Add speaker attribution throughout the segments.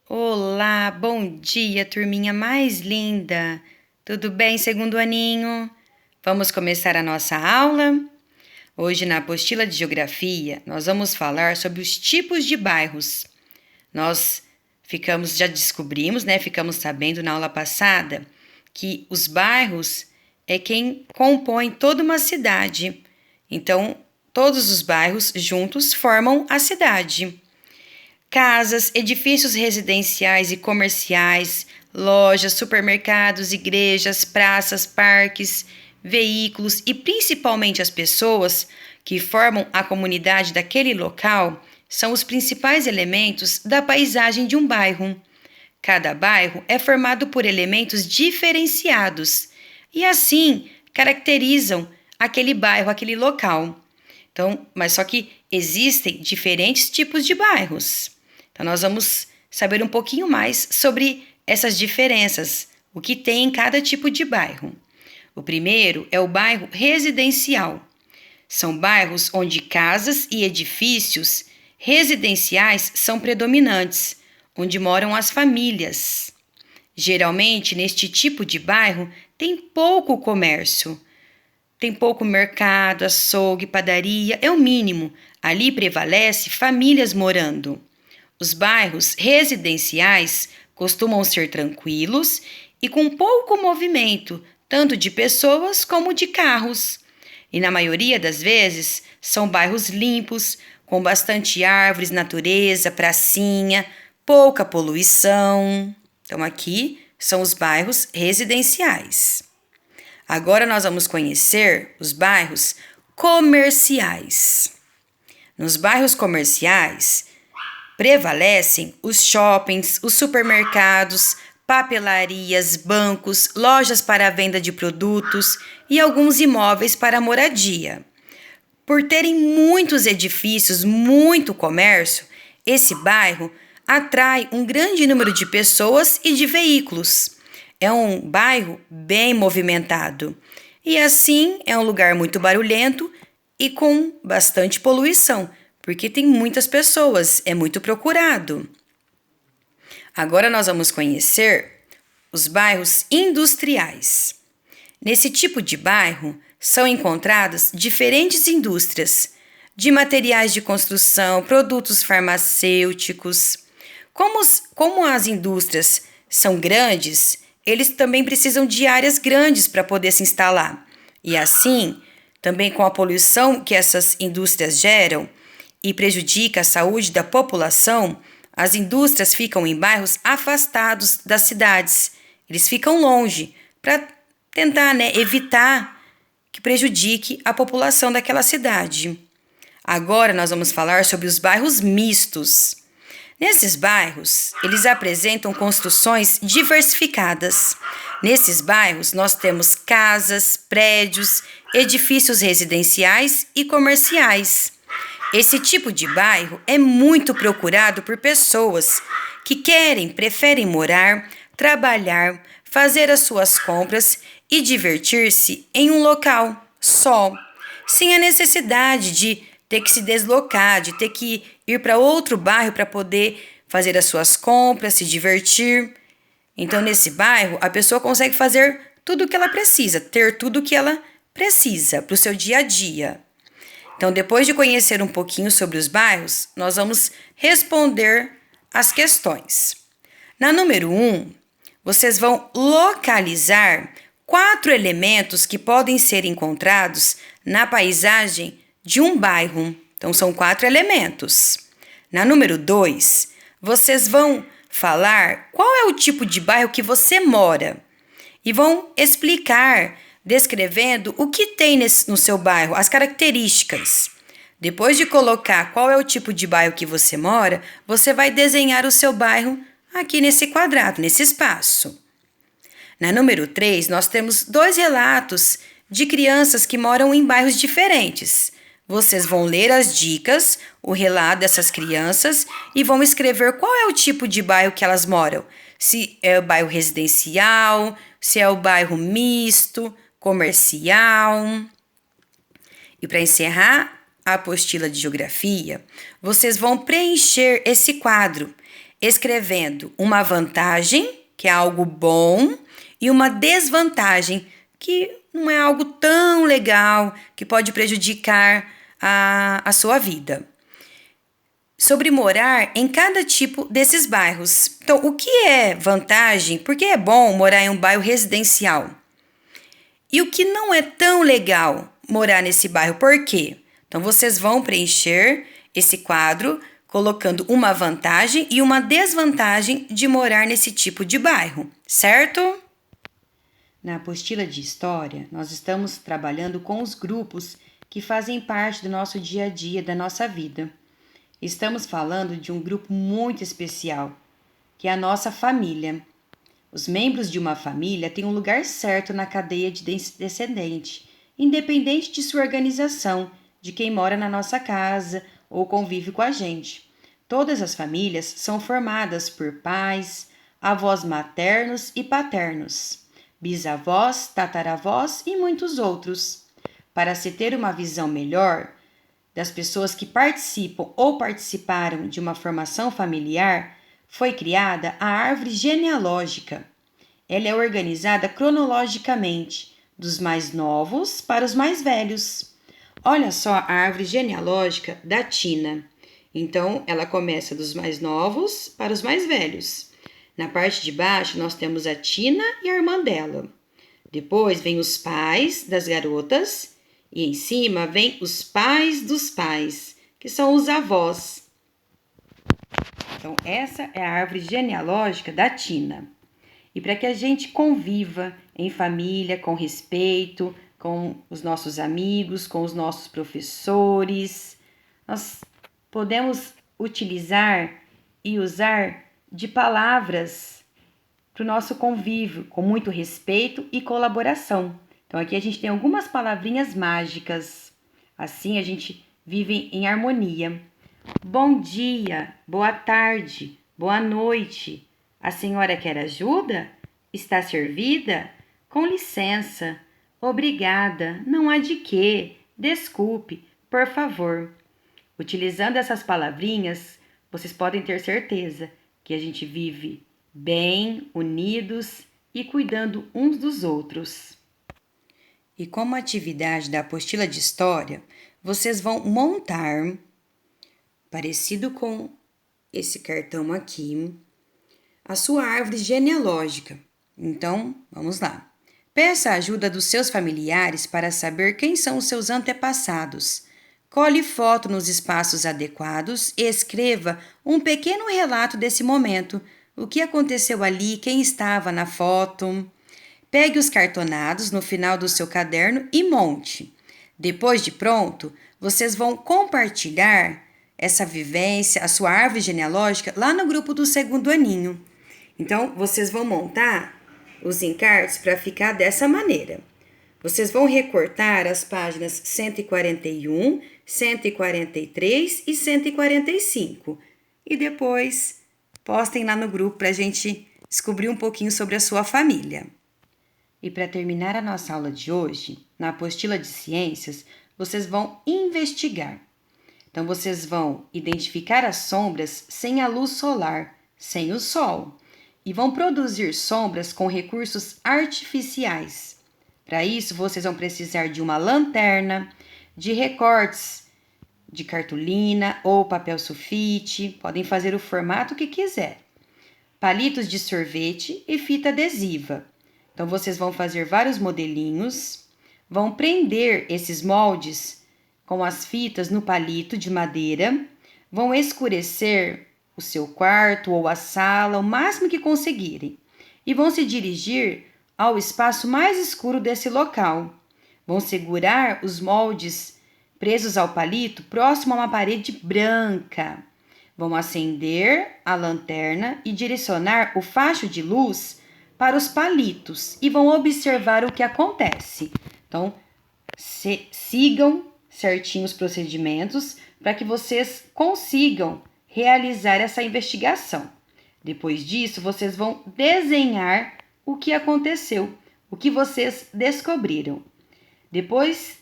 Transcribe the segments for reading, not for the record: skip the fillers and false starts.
Speaker 1: Olá, bom dia, turminha mais linda. Tudo bem, segundo aninho? Vamos começar a nossa aula? Hoje, na apostila de Geografia, nós vamos falar sobre os tipos de bairros. Nós já descobrimos, ficamos sabendo na aula passada que os bairros é quem compõe toda uma cidade. Então, todos os bairros juntos formam a cidade. Casas, edifícios residenciais e comerciais, lojas, supermercados, igrejas, praças, parques, veículos e principalmente as pessoas que formam a comunidade daquele local são os principais elementos da paisagem de um bairro. Cada bairro é formado por elementos diferenciados e assim caracterizam aquele bairro, aquele local. Então, mas só que existem diferentes tipos de bairros. Então, nós vamos saber um pouquinho mais sobre essas diferenças, o que tem em cada tipo de bairro. O primeiro é o bairro residencial. São bairros onde casas e edifícios residenciais são predominantes, onde moram as famílias. Geralmente, neste tipo de bairro, tem pouco comércio. Tem pouco mercado, açougue, padaria, é o mínimo. Ali prevalece famílias morando. Os bairros residenciais costumam ser tranquilos e com pouco movimento, tanto de pessoas como de carros. E na maioria das vezes são bairros limpos, com bastante árvores, natureza, pracinha, pouca poluição. Então aqui são os bairros residenciais. Agora nós vamos conhecer os bairros comerciais. Nos bairros comerciais prevalecem os shoppings, os supermercados, papelarias, bancos, lojas para a venda de produtos e alguns imóveis para moradia. Por terem muitos edifícios, muito comércio, esse bairro atrai um grande número de pessoas e de veículos. É um bairro bem movimentado e assim é um lugar muito barulhento e com bastante poluição, porque tem muitas pessoas, é muito procurado. Agora nós vamos conhecer os bairros industriais. Nesse tipo de bairro são encontradas diferentes indústrias de materiais de construção, produtos farmacêuticos. Como as indústrias são grandes, eles também precisam de áreas grandes para poder se instalar. E assim, também com a poluição que essas indústrias geram e prejudica a saúde da população, as indústrias ficam em bairros afastados das cidades. Eles ficam longe para tentar, evitar que prejudique a população daquela cidade. Agora nós vamos falar sobre os bairros mistos. Nesses bairros, eles apresentam construções diversificadas. Nesses bairros, nós temos casas, prédios, edifícios residenciais e comerciais. Esse tipo de bairro é muito procurado por pessoas que preferem morar, trabalhar, fazer as suas compras e divertir-se em um local só, sem a necessidade de ter que se deslocar, de ter que ir para outro bairro para poder fazer as suas compras, se divertir. Então, nesse bairro, a pessoa consegue fazer tudo o que ela precisa, ter tudo o que ela precisa para o seu dia a dia. Então, depois de conhecer um pouquinho sobre os bairros, nós vamos responder as questões. Na número 1, vocês vão localizar 4 elementos que podem ser encontrados na paisagem de um bairro. Então, são 4 elementos. Na número 2, vocês vão falar qual é o tipo de bairro que você mora e vão explicar, descrevendo o que tem no seu bairro, as características. Depois de colocar qual é o tipo de bairro que você mora, você vai desenhar o seu bairro aqui nesse quadrado, nesse espaço. Na número 3, nós temos 2 relatos de crianças que moram em bairros diferentes. Vocês vão ler as dicas, o relato dessas crianças e vão escrever qual é o tipo de bairro que elas moram. Se é o bairro residencial, se é o bairro misto, comercial. E para encerrar a apostila de geografia, vocês vão preencher esse quadro. escrevendo uma vantagem, que é algo bom, e uma desvantagem, que não é algo tão legal, que pode prejudicar a sua vida. Sobre morar em cada tipo desses bairros. Então, o que é vantagem? Por que é bom morar em um bairro residencial? E o que não é tão legal morar nesse bairro? Por quê? Então, vocês vão preencher esse quadro colocando uma vantagem e uma desvantagem de morar nesse tipo de bairro, certo? Na apostila de história, nós estamos trabalhando com os grupos que fazem parte do nosso dia a dia, da nossa vida. Estamos falando de um grupo muito especial, que é a nossa família. Os membros de uma família têm um lugar certo na cadeia de descendente, independente de sua organização, de quem mora na nossa casa ou convive com a gente. Todas as famílias são formadas por pais, avós maternos e paternos, bisavós, tataravós e muitos outros. Para se ter uma visão melhor das pessoas que participam ou participaram de uma formação familiar, foi criada a árvore genealógica. Ela é organizada cronologicamente, dos mais novos para os mais velhos. Olha só a árvore genealógica da Tina. Então, ela começa dos mais novos para os mais velhos. Na parte de baixo, nós temos a Tina e a irmã dela. Depois vem os pais das garotas e em cima vem os pais dos pais, que são os avós. Então, essa é a árvore genealógica da Tina. E para que a gente conviva em família, com respeito, com os nossos amigos, com os nossos professores, nós podemos utilizar e usar de palavras para o nosso convívio, com muito respeito e colaboração. Então, aqui a gente tem algumas palavrinhas mágicas. Assim, a gente vive em harmonia. Bom dia, boa tarde, boa noite. A senhora quer ajuda? Está servida? Com licença. Obrigada. Não há de quê. Desculpe. Por favor. Utilizando essas palavrinhas, vocês podem ter certeza que a gente vive bem, unidos e cuidando uns dos outros. E como atividade da apostila de história, vocês vão montar, parecido com esse cartão aqui, a sua árvore genealógica. Então, vamos lá. Peça a ajuda dos seus familiares para saber quem são os seus antepassados. Cole foto nos espaços adequados e escreva um pequeno relato desse momento. O que aconteceu ali, quem estava na foto. Pegue os cartonados no final do seu caderno e monte. Depois de pronto, vocês vão compartilhar essa vivência, a sua árvore genealógica, lá no grupo do segundo aninho. Então, vocês vão montar os encartes para ficar dessa maneira. Vocês vão recortar as páginas 141, 143 e 145. E depois postem lá no grupo para a gente descobrir um pouquinho sobre a sua família. E para terminar a nossa aula de hoje, na apostila de ciências, vocês vão investigar. Então, vocês vão identificar as sombras sem a luz solar, sem o sol, e vão produzir sombras com recursos artificiais. Para isso, vocês vão precisar de uma lanterna, de recortes de cartolina ou papel sulfite, podem fazer o formato que quiser, palitos de sorvete e fita adesiva. Então, vocês vão fazer vários modelinhos, vão prender esses moldes com as fitas no palito de madeira, vão escurecer o seu quarto ou a sala o máximo que conseguirem e vão se dirigir ao espaço mais escuro desse local. Vão segurar os moldes presos ao palito próximo a uma parede branca. Vão acender a lanterna e direcionar o facho de luz para os palitos e vão observar o que acontece. Então, sigam certinho os procedimentos para que vocês consigam realizar essa investigação. Depois disso, vocês vão desenhar o que aconteceu, o que vocês descobriram. Depois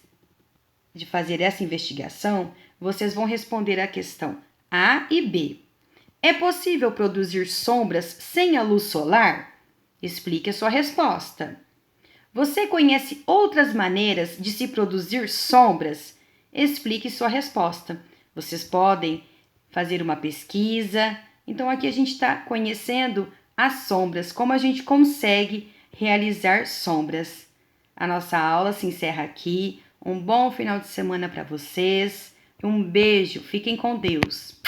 Speaker 1: de fazer essa investigação, vocês vão responder a questão A e B. É possível produzir sombras sem a luz solar? Explique a sua resposta. Você conhece outras maneiras de se produzir sombras? Explique sua resposta. Vocês podem fazer uma pesquisa. Então, aqui a gente está conhecendo as sombras, como a gente consegue realizar sombras. A nossa aula se encerra aqui. Um bom final de semana para vocês. Um beijo. Fiquem com Deus.